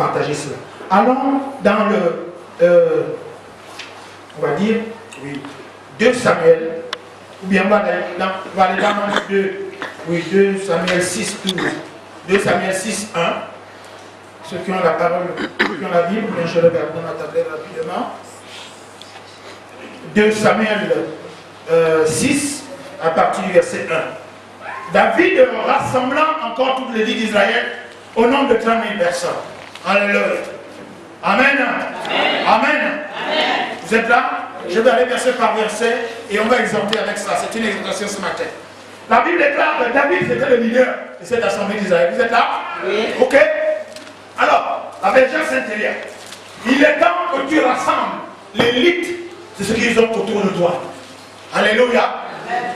partager cela. Allons dans le, on va dire, oui, 2 Samuel, ou bien on va aller dans 2 Samuel 6, 12. 2 Samuel 6, 1. Ceux qui ont la parole, ceux qui ont la Bible, bien je regarde dans ma tablette rapidement. 2 Samuel 6, à partir du verset 1. David rassemblant encore toute l'élite d'Israël au nombre de 30 000 personnes. Alléluia. Amen. Amen. Amen. Vous êtes là? Je vais aller verset par verset et on va exhorter avec ça. C'est une exhortation ce matin. La Bible déclare que David était le leader de cette assemblée d'Israël. Vous êtes là? Oui. Ok? Alors, la bergère Saint-Élia, il est temps que tu rassembles l'élite de ceux qui sont autour de toi. Alléluia.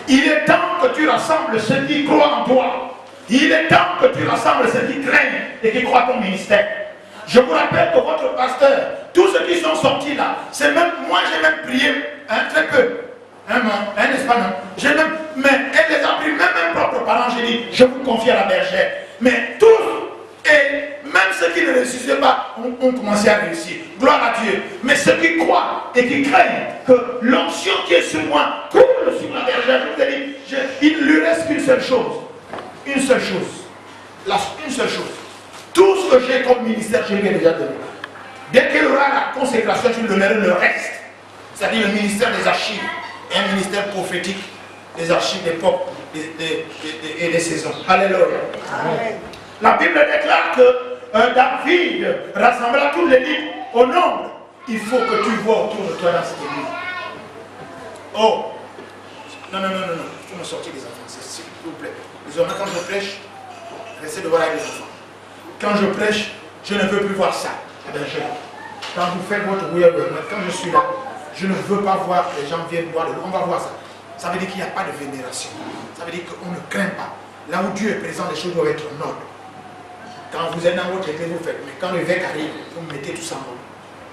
Il est temps que tu rassembles ceux qui croient en toi. Il est temps que tu rassembles ceux qui craignent et qui croient ton ministère. Je vous rappelle que votre pasteur, tous ceux qui sont sortis là, c'est même, moi j'ai même prié, très peu. N'est-ce pas, non? J'ai même, mais elle les a pris, même mes propres parents, j'ai dit, je vous confie à la bergère. Mais tous, et même ceux qui ne réussissaient pas, ont commencé à réussir. Gloire à Dieu. Mais ceux qui croient et qui craignent que l'onction qui est sur moi coule sur la bergère, je vous ai dit, il ne lui reste qu'une seule chose. Une seule chose. Une seule chose. Tout ce que j'ai comme ministère, je lui ai déjà donné. Dès qu'elle aura la consécration, tu lui donneras le reste. C'est-à-dire le ministère des archives. Un ministère prophétique des archives d'époque et des saisons. Alléluia. Amen. La Bible déclare que David rassembla toute l'élite au nombre. Il faut que tu vois autour de toi dans cette église. Oh! Non. Tu me sortir des enfants, s'il vous plaît. Désormais, quand je prêche, restez devant avec les enfants. Quand je prêche, je ne veux plus voir ça. Eh bien, quand vous faites votre weird, quand je suis là, je ne veux pas voir que les gens viennent voir de l'eau. On va voir ça. Ça veut dire qu'il n'y a pas de vénération. Ça veut dire qu'on ne craint pas. Là où Dieu est présent, les choses doivent être en ordre. Quand vous êtes dans votre église, vous faites. Mais quand l'évêque arrive, vous mettez tout ça en ordre.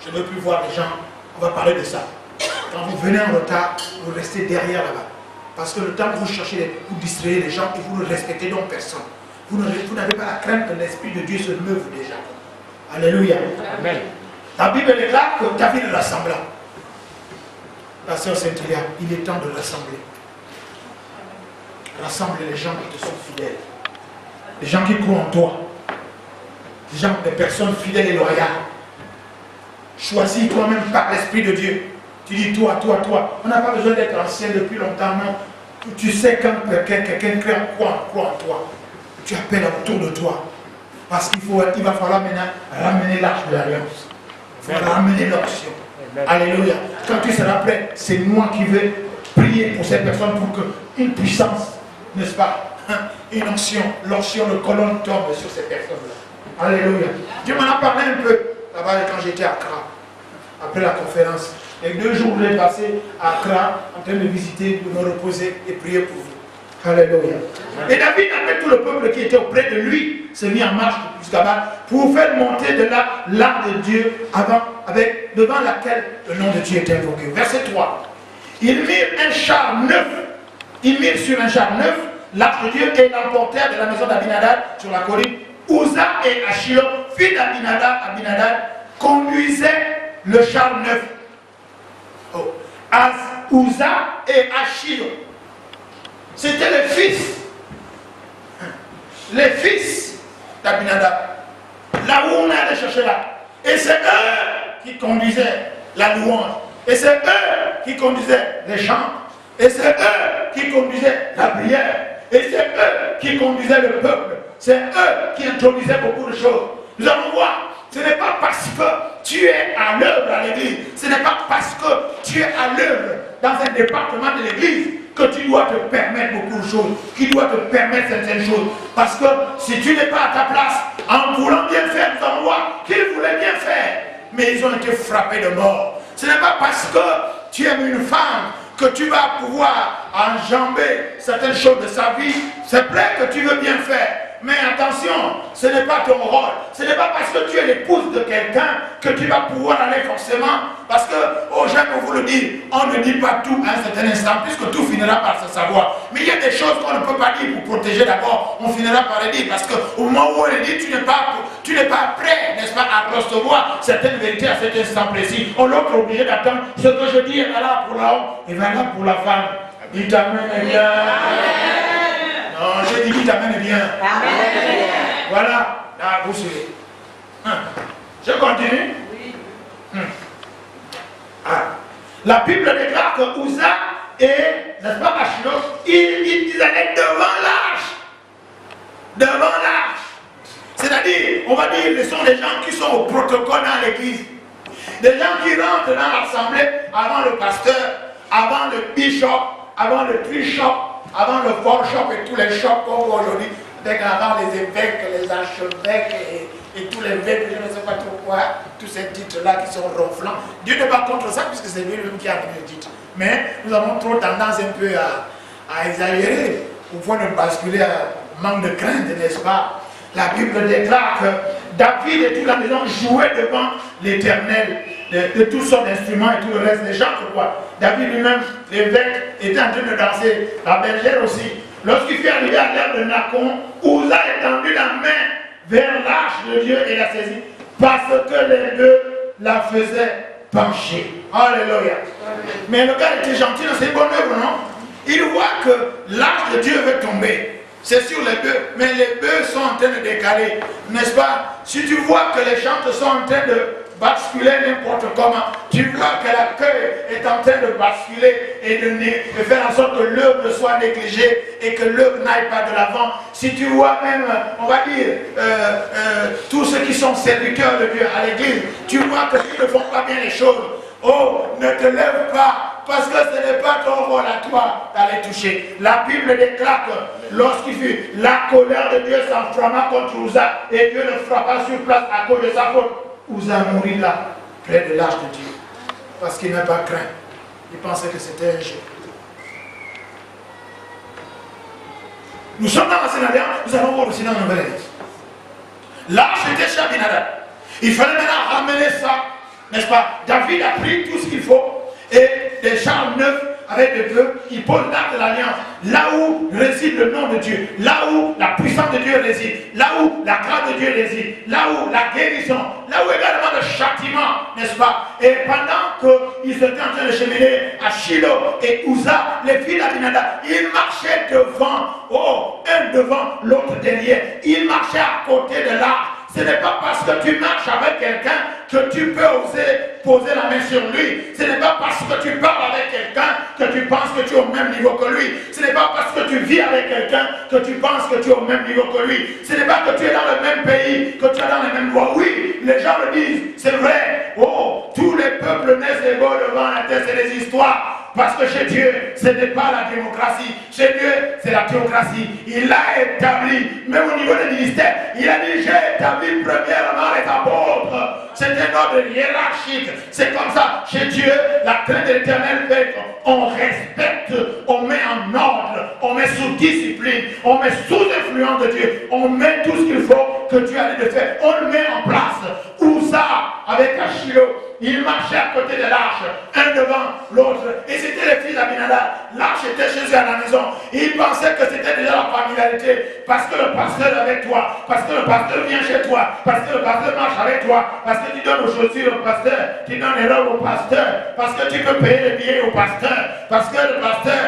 Je ne veux plus voir les gens. On va parler de ça. Quand vous venez en retard, vous restez derrière là-bas. Parce que le temps que vous cherchez, vous distrayez les gens et vous ne respectez donc personne. Vous n'avez pas la crainte que l'Esprit de Dieu se meuve déjà. Alléluia. Amen. La Bible déclare que David rassembla. La sœur Saint-Élia, il est temps de rassembler. Rassemble les gens qui te sont fidèles. Les gens qui croient en toi. Des personnes fidèles et loyales. Choisis toi-même par l'Esprit de Dieu. Tu dis toi. On n'a pas besoin d'être ancien depuis longtemps, non. Tu sais quand quelqu'un croit en toi. Tu appelles autour de toi. Parce qu'il va falloir maintenant ramener l'arche de l'alliance. Il faut ramener l'onction. Alléluia. Quand tu seras prêt, c'est moi qui vais prier pour ces personnes pour qu'une puissance, n'est-ce pas, une onction, l'onction de colonne tombe sur ces personnes-là. Alléluia. Dieu m'en a parlé un peu là-bas quand j'étais à Accra, après la conférence. Et 2 jours, je l'ai passé à Accra en train de visiter, de me reposer et prier pour vous. Alléluia. Et David, avec tout le peuple qui était auprès de lui, s'est mis en marche jusqu'à bas pour faire monter de là l'arche de Dieu devant laquelle le nom de Dieu était invoqué. Verset 3. Ils mirent un char neuf. Ils mirent sur un char neuf l'arche de Dieu et l'emportèrent de la maison d'Abinadab sur la colline. Uza et Achilo, fils d'Abinadab, conduisaient le char neuf. Oh. Uza et Achilo. C'était les fils d'Abinadab. Là où on allait chercher là. Et c'est eux qui conduisaient la louange. Et c'est eux qui conduisaient les chants. Et c'est eux qui conduisaient la prière. Et c'est eux qui conduisaient le peuple. C'est eux qui introduisaient beaucoup de choses. Nous allons voir. Ce n'est pas parce que tu es à l'œuvre à l'église. Ce n'est pas parce que tu es à l'œuvre dans un département de l'église que tu dois te permettre beaucoup de choses, qui doit te permettre certaines choses. Parce que si tu n'es pas à ta place, en voulant bien faire, nous allons voir qu'ils voulaient bien faire, mais ils ont été frappés de mort. Ce n'est pas parce que tu aimes une femme que tu vas pouvoir enjamber certaines choses de sa vie. C'est vrai que tu veux bien faire, Mais attention, ce n'est pas ton rôle. Ce n'est pas parce que tu es l'épouse de quelqu'un que tu vas pouvoir aller forcément. Parce que, j'aime vous le dire, on ne dit pas tout à un certain instant, puisque tout finira par se savoir. Mais il y a des choses qu'on ne peut pas dire pour protéger d'abord. On finira par les dire, parce qu'au moment où on les dit, tu n'es pas prêt, n'est-ce pas, à recevoir certaines vérités à cet instant précis. On l'autre est obligé d'attendre ce que je dis, là pour l'homme, et maintenant pour la femme. Dis t'amène bien. Amen. Non, je dis t'amène bien. Amen. Voilà, là, vous suivez. Je continue. Oui. La Bible déclare que Uza et, n'est-ce pas, Machino, ils allaient devant l'arche. Devant l'arche. C'est-à-dire, on va dire, ce sont des gens qui sont au protocole dans l'église. Des gens qui rentrent dans l'assemblée avant le pasteur, avant le bishop, avant le trishop, avant le foreshop et tous les shops qu'on voit aujourd'hui. Avant les évêques, les archevêques et tous les évêques, je ne sais pas trop quoi, tous ces titres-là qui sont ronflants. Dieu n'est pas contre ça puisque c'est lui-même qui a donné le titre. Mais nous avons trop tendance un peu à exagérer au point de basculer à manque de crainte, n'est-ce pas? La Bible déclare que David et toute la maison jouaient devant l'Éternel de toutes sortes d'instruments et tout le reste des gens. Pourquoi? David lui-même, l'évêque, était en train de danser, la bergère aussi. Lorsqu'il fut arrivé à l'heure de Nacon, Uza a étendu la main vers l'arche de Dieu et la saisit, parce que les deux la faisaient pencher. Alléluia. Mais le gars était gentil dans ses bonnes œuvres, non? Il voit que l'arche de Dieu veut tomber. C'est sur les bœufs, mais les bœufs sont en train de décaler, n'est-ce pas? Si tu vois que les chantes sont en train de basculer n'importe comment, tu vois que la queue est en train de basculer et de faire en sorte que l'œuvre soit négligée et que l'œuvre n'aille pas de l'avant. Si tu vois même, on va dire, tous ceux qui sont serviteurs de Dieu à l'église, tu vois qu'ils ne font pas bien les choses. Oh, ne te lève pas, parce que ce n'est pas ton rôle à toi d'aller toucher. La Bible déclare que lorsqu'il fut, la colère de Dieu s'enflamma contre Uza, et Dieu le frappa sur place à cause de sa faute. Uza mourit là, près de l'arche de Dieu, parce qu'il n'a pas craint. Il pensait que c'était un jeu. Nous sommes dans l'Ancienne Alliance, nous allons voir aussi dans la Nouvelle Alliance. L'arche était chez Abinadab. Il fallait maintenant ramener ça. N'est-ce pas? David a pris tout ce qu'il faut et des chars neufs avec des bœufs, il pose l'arche de l'alliance, là où réside le nom de Dieu, là où la puissance de Dieu réside, là où la grâce de Dieu réside, là où la guérison, là où également le châtiment, n'est-ce pas? Et pendant qu'ils étaient en train de cheminer à Shiloh et Uza, les filles d'Abinadab, ils marchaient devant, un devant, l'autre derrière, ils marchaient à côté de l'arche. Ce n'est pas parce que tu marches avec quelqu'un que tu peux oser poser la main sur lui. Ce n'est pas parce que tu parles avec quelqu'un que tu penses que tu es au même niveau que lui. Ce n'est pas parce que tu vis avec quelqu'un que tu penses que tu es au même niveau que lui. Ce n'est pas que tu es dans le même pays, que tu es dans les mêmes voies. Oui, les gens le disent, c'est vrai. Oh, tous les peuples naissent égaux devant la terre, c'est des histoires. Parce que chez Dieu, ce n'est pas la démocratie. Chez Dieu, c'est la théocratie. Il a établi, même au niveau des ministères, il a dit, j'ai établi premièrement les apôtres. C'est un ordre hiérarchique. C'est comme ça. Chez Dieu, la crainte de l'Éternel fait qu'on respecte, on met en ordre, on met sous discipline, on met sous influence de Dieu, on met tout ce qu'il faut que Dieu a dit de faire. On le met en place. Uza, avec Achilo, il marchait à côté de l'arche, un devant l'autre. Et c'était les fils d'Abinadab. L'arche était chez eux à la maison. Ils pensaient que c'était déjà la familiarité. Parce que le pasteur est avec toi. Parce que le pasteur vient chez toi. Parce que le pasteur marche avec toi. Parce que tu donnes aux chaussures au pasteur. Tu donnes les robes au pasteur. Parce que tu peux payer les billets au pasteur. Parce que le pasteur,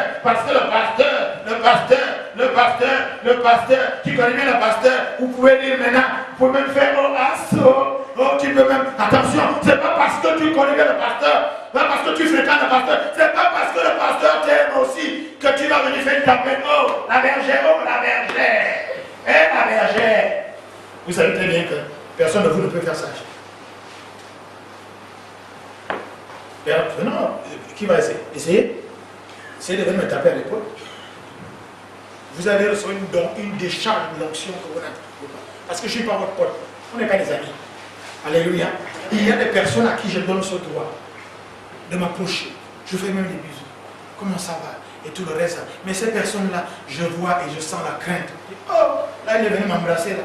tu connais bien le pasteur. Vous pouvez dire maintenant, vous pouvez même faire au assaut. Oh, tu peux même, attention, c'est pas parce que tu connais bien le pasteur, pas parce que tu fréquentes le pasteur, c'est pas parce que le pasteur t'aime aussi que tu vas venir faire une tapette. Oh, la bergère, la bergère. Vous savez très bien que personne de vous ne peut faire ça. Non, qui va essayer? Essayez de venir me taper à l'épaule. Vous allez recevoir une décharge, une onction que vous n'avez pas. Parce que je ne suis pas votre pote. On n'est pas des amis. Alléluia. Il y a des personnes à qui je donne ce droit de m'approcher. Je fais même des bisous. Comment ça va? Et tout le reste. Mais ces personnes-là, je vois et je sens la crainte. Oh, Là, il est venu m'embrasser. Là.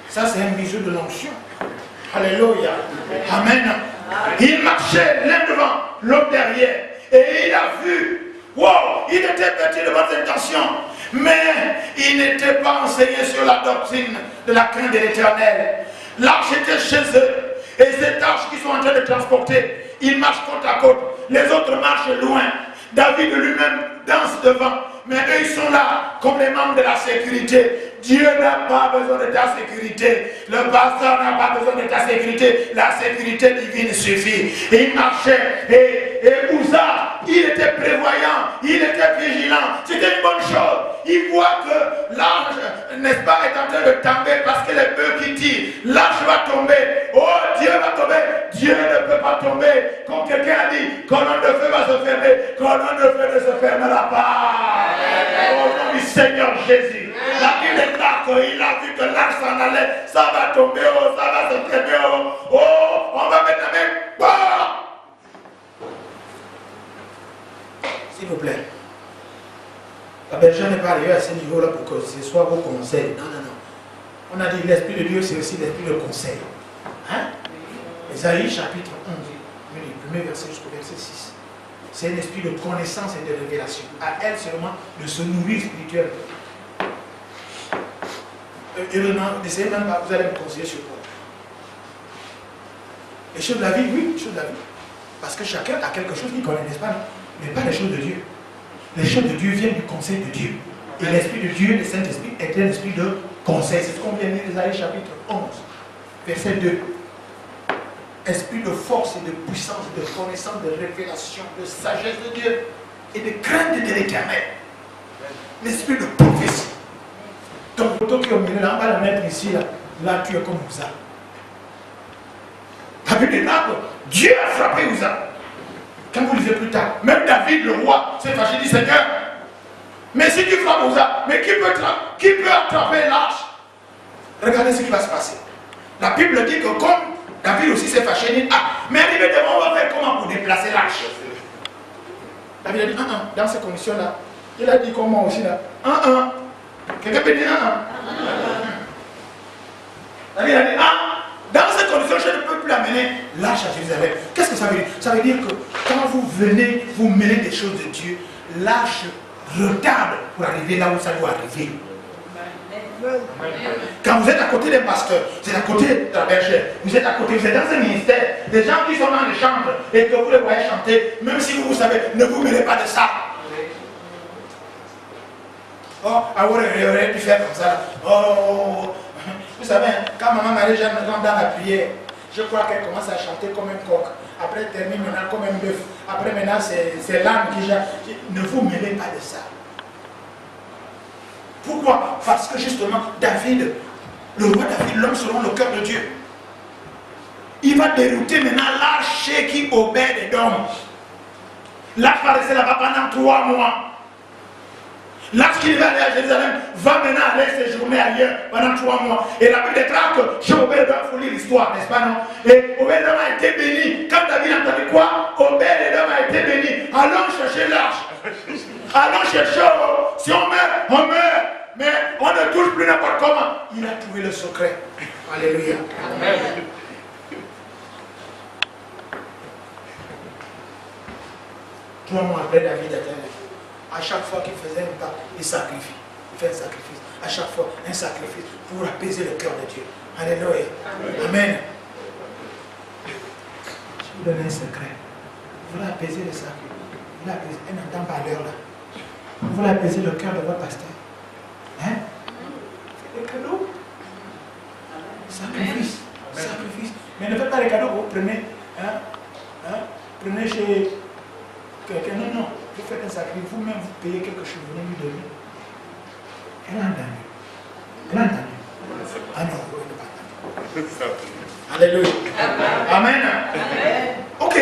Ça, c'est un bisou de l'onction. Alléluia. Amen. Il marchait l'un devant, l'autre derrière. Et il a vu. Wow, il était petit de bonnes intentions. Mais il n'était pas enseigné sur la doctrine de la crainte de l'Éternel. L'arche était chez eux. Et cette arche qu'ils sont en train de transporter, ils marchent côte à côte. Les autres marchent loin. David lui-même danse devant. Mais eux, ils sont là comme les membres de la sécurité. Dieu n'a pas besoin de ta sécurité. Le pasteur n'a pas besoin de ta sécurité. La sécurité divine suffit. Et il marchait. Et Uza, il était prévoyant. Il était vigilant. C'était une bonne chose. Il voit que l'arche, n'est-ce pas, est en train de tomber parce que les bœufs qui tirent. L'arche va tomber. Oh, Dieu va tomber. Dieu ne peut pas tomber. Comme quelqu'un a dit, colonne de feu va se fermer. Colonne de feu ne se fermera pas. Au nom du Seigneur Jésus. La Bible est là qu'il a vu que l'arche s'en allait. Ça va tomber, oh, ça va se fermer. Oh, on va mettre la main. Bah! S'il vous plaît. La bergère n'est pas arrivée à ce niveau-là pour que ce soit vos conseils. Non, non, non. On a dit l'Esprit de Dieu, c'est aussi l'Esprit de conseil. Hein? Ésaïe chapitre 11, le premier verset jusqu'au verset 6. C'est un esprit de connaissance et de révélation. À elle seulement de se nourrir spirituellement. N'essayez même pas, vous allez me conseiller sur quoi. Les choses de la vie, oui, les choses de la vie. Parce que chacun a quelque chose qu'il connaît, n'est-ce pas? Mais pas les choses de Dieu. Les choses de Dieu viennent du conseil de Dieu. Et l'Esprit de Dieu, le Saint-Esprit, est un esprit de conseil. C'est ce qu'on vient de lire, Ésaïe chapitre 11, verset 2. Esprit de force et de puissance, de connaissance, de révélation, de sagesse de Dieu et de crainte de l'Éternel. L'esprit de prophétie. Donc, plutôt qui est au milieu, là, on va la mettre ici, là tu es comme Uza. La Bible est là, Dieu a frappé Uza. Quand vous lisez plus tard, même David, le roi, s'est fâché, dit Seigneur, mais si tu frappes Uza, mais qui peut attraper l'arche? Regardez ce qui va se passer. La Bible dit que comme David aussi s'est fâché, il dit, ah, mais on va faire comment pour déplacer l'arche? David a dit, dans ces conditions-là, il a dit comment aussi là? Quelqu'un peut dire David a dit, dans ces conditions, je ne peux plus amener l'arche à Jérusalem. Qu'est-ce que ça veut dire? Ça veut dire que quand vous venez, vous mêlez des choses de Dieu, l'arche retarde pour arriver là où ça doit arriver. Quand vous êtes à côté des pasteurs, vous êtes à côté de la bergère, vous êtes à côté, vous êtes dans un ministère, des gens qui sont dans les chambres et que vous les voyez chanter, même si vous savez, ne vous mêlez pas de ça. Oh, il aurait pu faire comme ça. Oh, vous savez, quand maman Marie-Jeanne rentre dans la prière, je crois qu'elle commence à chanter comme un coq. Après, elle termine maintenant comme un bœuf. Après, maintenant, c'est l'âme qui chante. Ne vous mêlez pas de ça. Pourquoi? Parce que justement, David, le roi David, l'homme selon le cœur de Dieu, il va dérouter maintenant l'arche qui obède les hommes. L'arche va rester là-bas pendant 3 mois. L'arche qui va aller à Jérusalem va maintenant aller séjourner ailleurs pendant 3 mois. Et la Bible déclare que chez Obed-Edom, il faut lire l'histoire, n'est-ce pas, non? Et Obed-Edom a été béni. Quand David a entendu quoi? Obed-Edom a été béni. Allons chercher l'arche. Allons chercher. Si on meurt, on meurt. Mais on ne touche plus n'importe comment. Il a trouvé le secret. Alléluia. Amen. 3 mois après, David a été. À chaque fois qu'il faisait un pas, il sacrifie. Il fait un sacrifice. À chaque fois, un sacrifice pour apaiser le cœur de Dieu. Alléluia. Amen. Je vous donne un secret. Vous voulez apaiser le sacrifice. Vous voulez apaiser un entend par l'heure là. Vous voulez apaiser le cœur de votre pasteur. Hein? C'est des cadeaux. Sacrifice. Sacrifice. Mais ne faites pas les cadeaux que vous prenez. Prenez chez quelqu'un. Non, non. Vous faites un sacrifice, vous-même vous payez quelque chose, vous venez lui donner. Elle a entendu. Elle a entendu. Ah non, vous ne pouvez pas. Alléluia. Amen. Ok,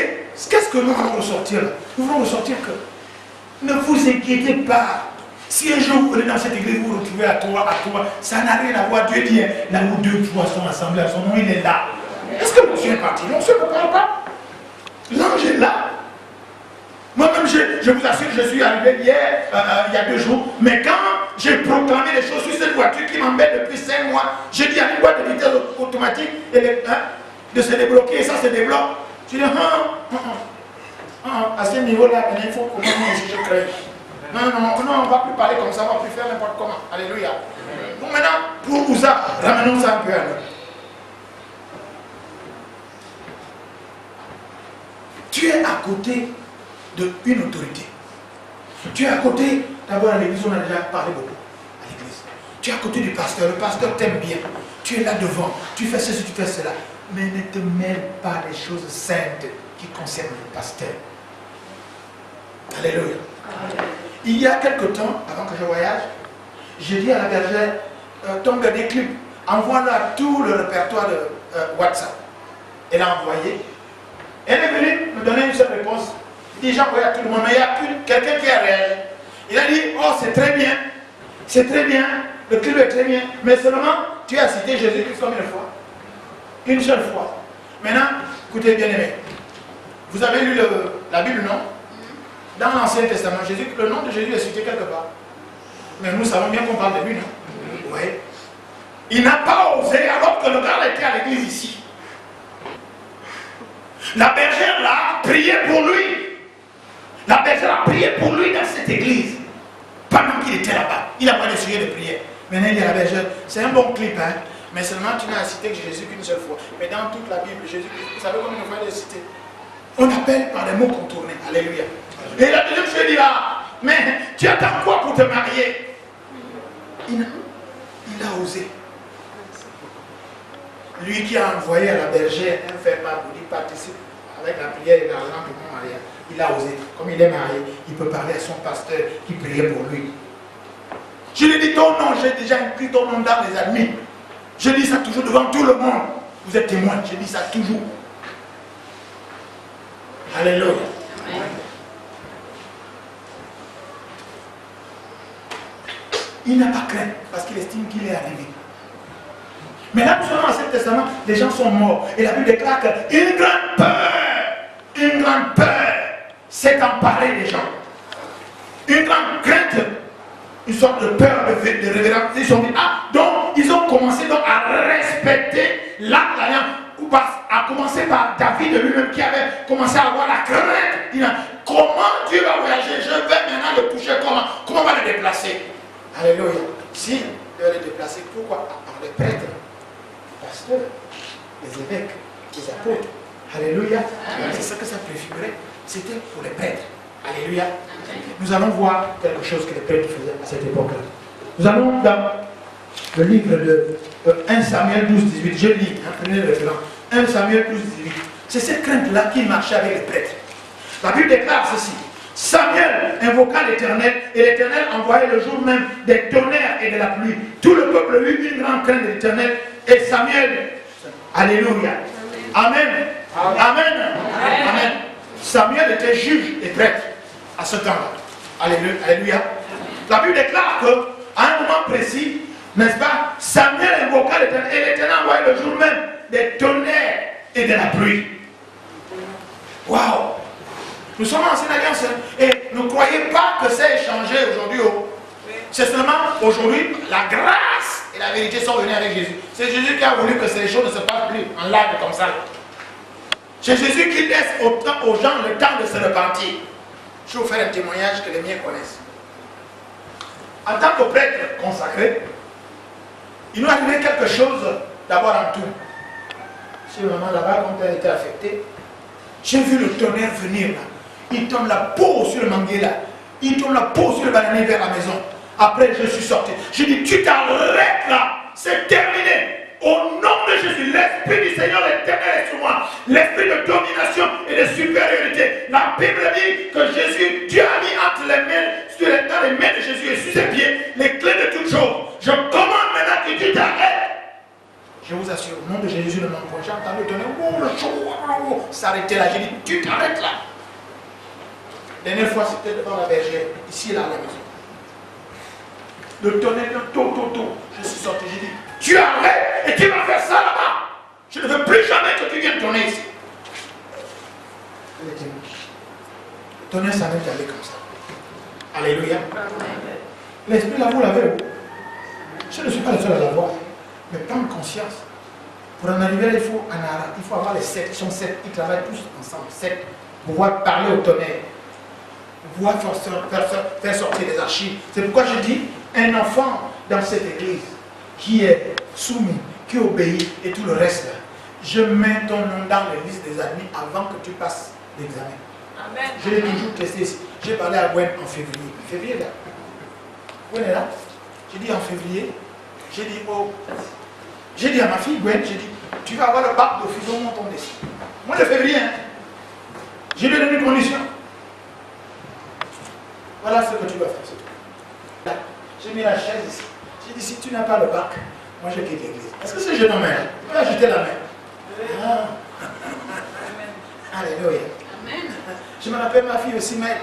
qu'est-ce que nous voulons ressortir là? Nous voulons ressortir que ne vous inquiétez pas. Si un jour vous allez dans cette église, vous vous retrouvez à toi, ça n'a rien à voir. Dieu dit, là où 2 ou 3 sont assemblés à son nom, il est là. Est-ce que monsieur est parti? Non, monsieur ne parle pas. L'ange est là. Moi-même, je vous assure, je suis arrivé hier, il y a 2 jours, mais quand J'ai proclamé des choses sur cette voiture qui m'embête depuis 5 mois. J'ai dit à une boîte de vitesse automatique de se débloquer et ça se débloque. Je dis, à ce niveau-là, il faut que je crée. Non, on ne va plus parler comme ça, on ne va plus faire n'importe comment. Alléluia. Donc maintenant, pour Ouza, ramenons ça un peu à nous. Tu es à côté d'une autorité. Tu es à côté, d'abord à l'église, on a déjà parlé beaucoup. À l'église. Tu es à côté du pasteur, le pasteur t'aime bien. Tu es là devant, tu fais ceci, tu fais cela. Mais ne te mêle pas des choses saintes qui concernent le pasteur. Alléluia. Il y a quelque temps, avant que je voyage, j'ai dit à la bergère, ton dernier clip, envoie-la tout le répertoire de WhatsApp. Elle a envoyé. Elle est venue me donner une seule réponse. Il dit, j'ai envoyé à tout le monde, mais il y a quelqu'un qui a réagi. Il a dit, oh c'est très bien, le clip est très bien, mais seulement tu as cité Jésus-Christ combien de fois? Une seule fois. Maintenant, écoutez bien aimé, vous avez lu la Bible, non? Dans l'Ancien Testament, le nom de Jésus est cité quelque part. Mais nous savons bien qu'on parle de lui, non? Oui. Il n'a pas osé alors que le gars était à l'église ici. La bergère là a prié pour lui. La bergère a prié pour lui dans cette église. Pendant qu'il était là-bas. Il n'a pas de sujet de prière. Maintenant il dit à la bergère, c'est un bon clip, hein? Mais seulement tu n'as cité que Jésus qu'une seule fois. Mais dans toute la Bible, Jésus, vous savez combien de fois il est cité? On appelle par des mots contournés. Alléluia. Et la deuxième chose dit là, mais tu attends quoi pour te marier? Il a osé. Lui qui a envoyé à la bergère un ferment pour dire participe avec la prière et l'argent pour mon mariage. Il a osé. Comme il est marié, il peut parler à son pasteur qui priait pour lui. Je lui dis ton nom, j'ai déjà écrit ton nom dans les admis. Je dis ça toujours devant tout le monde. Vous êtes témoin, je dis ça toujours. Alléluia. Amen. Il n'a pas craint parce qu'il estime qu'il est arrivé. Mais là, nous sommes dans l'Ancien Testament, les gens sont morts. Et la Bible déclare qu'une grande peur s'est emparée des gens. Une grande crainte, une sorte de peur, de révérence. Ils sont dit, donc ils ont commencé donc à respecter l'alliance. À commencer par David lui-même qui avait commencé à avoir la crainte. Il dit, comment Dieu va voyager? Je vais maintenant le toucher, comment on va le déplacer? Alléluia. Si il va le déplacer, pourquoi? Par les prêtres, les pasteurs, les évêques, les apôtres. Alléluia. C'est ça que ça préfigurait. C'était pour les prêtres. Alléluia. Nous allons voir quelque chose que les prêtres faisaient à cette époque-là. Nous allons dans le livre de 1 Samuel 12, 18. Je lis, prenez le référent. 1 Samuel 12, 18. C'est cette crainte-là qui marchait avec les prêtres. La Bible déclare ceci. Samuel invoqua l'Éternel et l'Éternel envoyait le jour même des tonnerres et de la pluie. Tout le peuple eut une grande crainte de l'Éternel et Samuel. Alléluia. Amen. Amen. Amen. Amen. Samuel était juge et prêtre à ce temps-là. Alléluia. La Bible déclare qu'à un moment précis, n'est-ce pas, Samuel invoqua l'Éternel et l'Éternel envoyait le jour même des tonnerres et de la pluie. Waouh! Nous sommes en ancienne alliance et ne croyez pas que c'est échangé aujourd'hui. C'est seulement aujourd'hui la grâce et la vérité sont venues avec Jésus. C'est Jésus qui a voulu que ces choses ne se passent plus en live comme ça. C'est Jésus qui laisse aux gens le temps de se repentir. Je vais vous faire un témoignage que les miens connaissent. En tant que prêtre consacré, il nous arrivait quelque chose d'abord en tout. Si maman là-bas, quand elle était affectée, j'ai vu le tonnerre venir là. Il tombe la peau sur le manguier là. Il tombe la peau sur le bananier vers la maison. Après, je suis sorti. J'ai dit, tu t'arrêtes là. C'est terminé. Au nom de Jésus, l'Esprit du Seigneur l'Éternel est sur moi. L'esprit de domination et de supériorité. La Bible dit que Jésus, Dieu a mis entre les mains, dans les mains de Jésus et sur ses pieds, les clés de toutes choses. Je commande maintenant que tu t'arrêtes. Je vous assure, au nom de Jésus, le nom de j'ai entendu donner, s'arrêter là. J'ai dit, tu t'arrêtes là. La dernière fois, c'était devant la bergère, ici, là, à la maison. Le tonnerre, je suis sorti, j'ai dit, tu arrêtes et tu vas faire ça là-bas. Je ne veux plus jamais que tu viennes tourner ici. Le tonnerre, ça m'est allé comme ça. Alléluia. L'esprit là, vous l'avez. Je ne suis pas le seul à l'avoir. Mais prendre conscience. Pour en arriver là, il faut avoir les 7. Ils sont 7. Ils travaillent tous ensemble. 7. Pouvoir parler au tonnerre. Pouvoir faire sortir les archives. C'est pourquoi je dis, un enfant dans cette église qui est soumis, qui obéit et tout le reste là, je mets ton nom dans la liste des admis avant que tu passes l'examen. Amen. Je l'ai toujours testé ici. J'ai parlé à Gwen en février. Février là. Gwen est là. J'ai dit en février. J'ai dit, oh. J'ai dit à ma fille Gwen, j'ai dit, tu vas avoir le bac de fusion dans ton décès. Moi de février, hein. Je lui ai donné une condition. Voilà ce que tu vas faire. Là, j'ai mis la chaise ici. J'ai dit, si tu n'as pas le bac, moi je quitte l'église. Est-ce que ce jeune homme là, il va jeter la main? Ah. Alléluia. Amen. Je me rappelle ma fille aussi, mais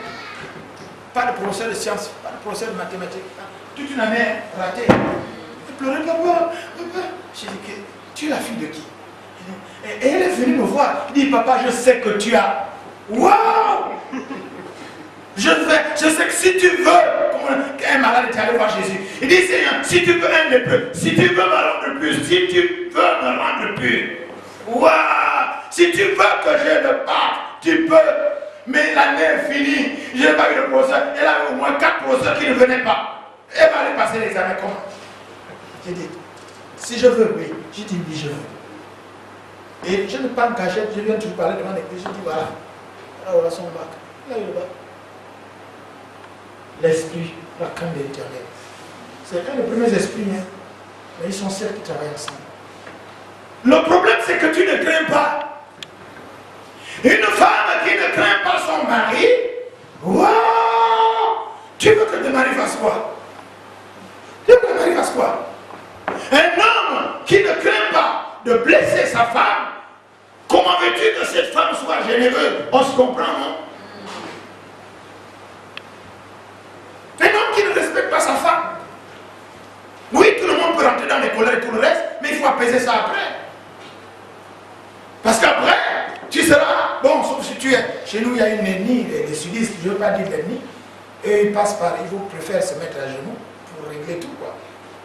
pas de professeur de sciences, pas de professeur de mathématiques. Toute une année ratée. Elle pleurait, papa. J'ai dit que tu es la fille de qui? Et elle est venue me voir. Elle dit, papa, je sais que tu as. Waouh! Je sais que si tu veux, un malade est allé voir Jésus. Il dit, Seigneur, si tu veux un de plus, si tu veux me rendre plus, si tu veux me rendre plus. Waouh! Si tu veux que je le parte, tu peux. Mais l'année est finie. Je n'ai pas eu de professeur. Elle avait au moins 4 professeurs qui ne venaient pas. Elle va aller passer l'examen comment? J'ai dit, si je veux, oui. J'ai dit, oui, je veux. Et je ne pas me cacher, je viens toujours parler devant l'église. Je dis, voilà. Là, voilà son bac. Là, il est le bac. L'esprit, la crainte de l'éternel. C'est un des premiers esprits, hein. Mais ils sont ceux qui travaillent ensemble. Le problème, c'est que tu ne crains pas. Une femme qui ne craint pas son mari, waouh! Tu veux que ton mari fasse quoi? Tu veux que ton mari fasse quoi? Un homme qui ne craint pas de blesser sa femme, comment veux-tu que cette femme soit généreuse? On se comprend, non? Un homme qui ne respecte pas sa femme. Oui, tout le monde peut rentrer dans les colères et tout le reste, mais il faut apaiser ça après. Parce qu'après, tu seras, bon, sauf si tu es, chez nous il y a une ennemi, les sudistes, je ne veux pas dire l'ennemi, et ils passent par, ils préfèrent se mettre à genoux pour régler tout, quoi.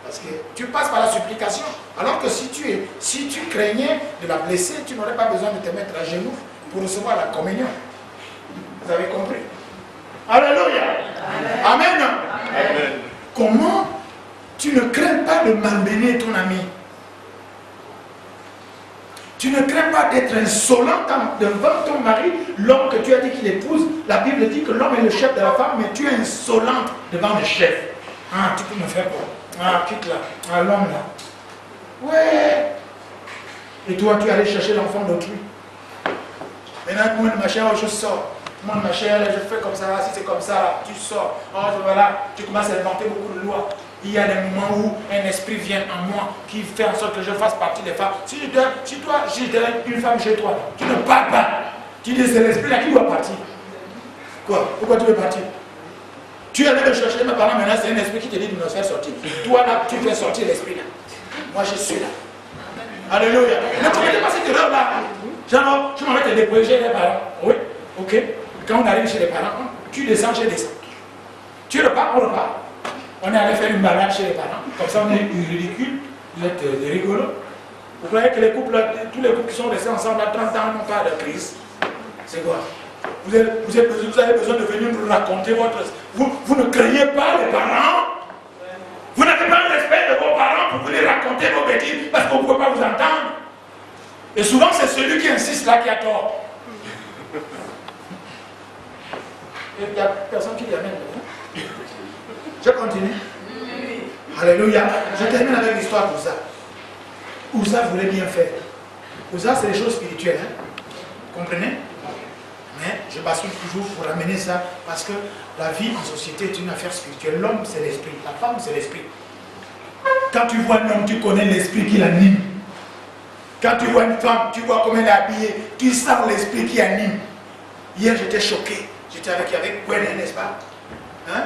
Parce que tu passes par la supplication, alors que si tu craignais de la blesser, tu n'aurais pas besoin de te mettre à genoux pour recevoir la communion. Vous avez compris? Alléluia. Amen. Amen. Amen. Comment tu ne crains pas de malmener ton ami? Tu ne crains pas d'être insolent devant ton mari, l'homme que tu as dit qu'il épouse. La Bible dit que l'homme est le chef de la femme, mais tu es insolente devant le chef. Ah, tu peux me faire quoi? Ah, quitte là. Ah, l'homme là. Ouais. Et toi, tu es allé chercher l'enfant d'autrui. Maintenant, moi, ma chère, je sors. Moi, ma chère, je fais comme ça. Si c'est comme ça, tu sors. Oh, voilà. Tu commences à inventer beaucoup de lois. Il y a des moments où un esprit vient en moi qui fait en sorte que je fasse partie des femmes. Si toi, j'ai une femme chez toi, tu ne parles pas. Tu dis, c'est l'esprit là qui doit partir. Quoi? Pourquoi tu veux partir? Tu es allé me chercher mes parents, maintenant c'est un esprit qui te dit de me faire sortir. Toi là, tu fais sortir l'esprit là. Moi je suis là. Alléluia. Ne tu ne pas cette erreur là. Genre, tu m'en vas te déployer chez les parents. Oui, ok. Quand on arrive chez les parents, tu descends, je descends. Tu repars, on repart. On est allé faire une balade chez les parents. Comme ça, on est ridicule. Vous êtes rigolos. Vous croyez que les couples, tous les couples qui sont restés ensemble à 30 ans n'ont pas de crise? C'est quoi? Vous avez besoin de venir nous raconter votre... Vous ne craignez pas les parents? Vous n'avez pas le respect de vos parents pour venir raconter vos bêtises parce qu'on ne peut pas vous entendre. Et souvent, c'est celui qui insiste là qui a tort. Et il n'y a personne qui y amène. Je continue. Alléluia. Je termine avec l'histoire d'Ouza. Ouza voulait bien faire. Ouza, c'est des choses spirituelles. Hein? Comprenez? Mais je bascule toujours pour amener ça parce que la vie en société est une affaire spirituelle. L'homme, c'est l'esprit. La femme, c'est l'esprit. Quand tu vois un homme, tu connais l'esprit qui l'anime. Quand tu vois une femme, tu vois comment elle est habillée. Tu sens l'esprit qui anime. Hier, j'étais choqué. J'étais avec Gwen, n'est-ce pas? Hein?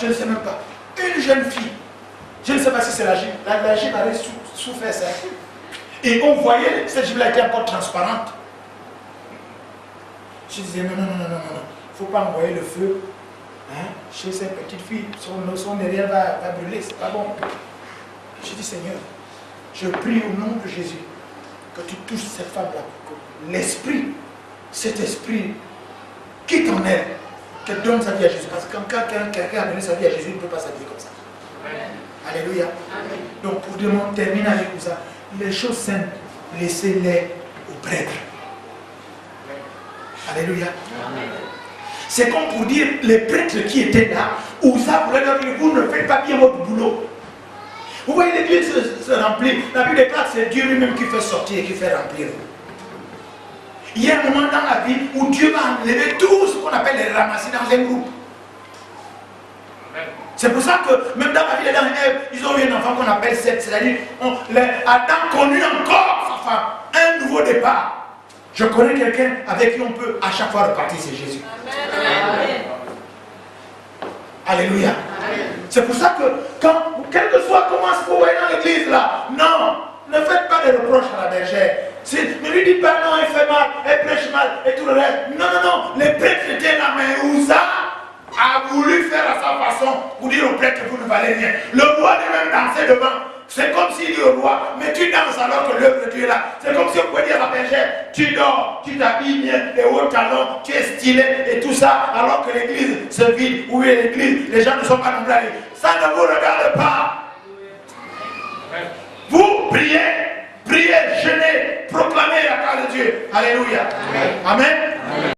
Je ne sais même pas. Une jeune fille. Je ne sais pas si c'est la jupe. La jupe avait souffert ça. Et on voyait, cette jupe-là était encore transparente. Je disais non. Il ne faut pas envoyer le feu Hein? Chez ces petites filles, son derrière va brûler, c'est pas bon. Je dis Seigneur, je prie au nom de Jésus que tu touches cette femme-là. L'esprit, cet esprit quitte en elle, qu'elle donne sa vie à Jésus. Parce que quand quelqu'un a donné sa vie à Jésus, il ne peut pas s'habiller comme ça. Amen. Alléluia. Amen. Donc pour terminer avec tout ça, les choses simples, laissez-les aux prêtres. Alléluia. Amen. C'est comme pour dire, les prêtres qui étaient là, où ça voulait leur dire, vous ne faites pas bien votre boulot. Vous voyez, l'église se remplit. La Bible déclare que c'est Dieu lui-même qui fait sortir et qui fait remplir. Il y a un moment dans la vie où Dieu va enlever tout ce qu'on appelle les ramasser dans un groupe. C'est pour ça que même dans la vie des derniers, ils ont eu un enfant qu'on appelle Seth. C'est-à-dire, Adam connut encore sa femme. Un nouveau départ. Je connais quelqu'un avec qui on peut à chaque fois repartir, c'est Jésus. Amen. Alléluia. C'est pour ça que, quel que soit comment vous voyez dans l'église là, non, ne faites pas de reproches à la bergère. Ne lui dites pas non, elle fait mal, elle prêche mal et tout le reste. Non, non, non, les prêtres étaient là, mais Uza a voulu faire à sa façon pour dire aux prêtres que vous ne valez rien. Le roi lui-même dansait devant. C'est comme s'il dit au roi, mais tu danses alors que l'œuvre de Dieu est là. C'est comme si on pouvait dire à la bergère, tu dors, tu t'habilles bien, les hauts talons, tu es stylé et tout ça, alors que l'église se vide. Oui, l'église, les gens ne sont pas nombreux à l'église. Ça ne vous regarde pas. Vous priez, jeûnez, proclamez la grâce de Dieu. Alléluia. Amen. Amen.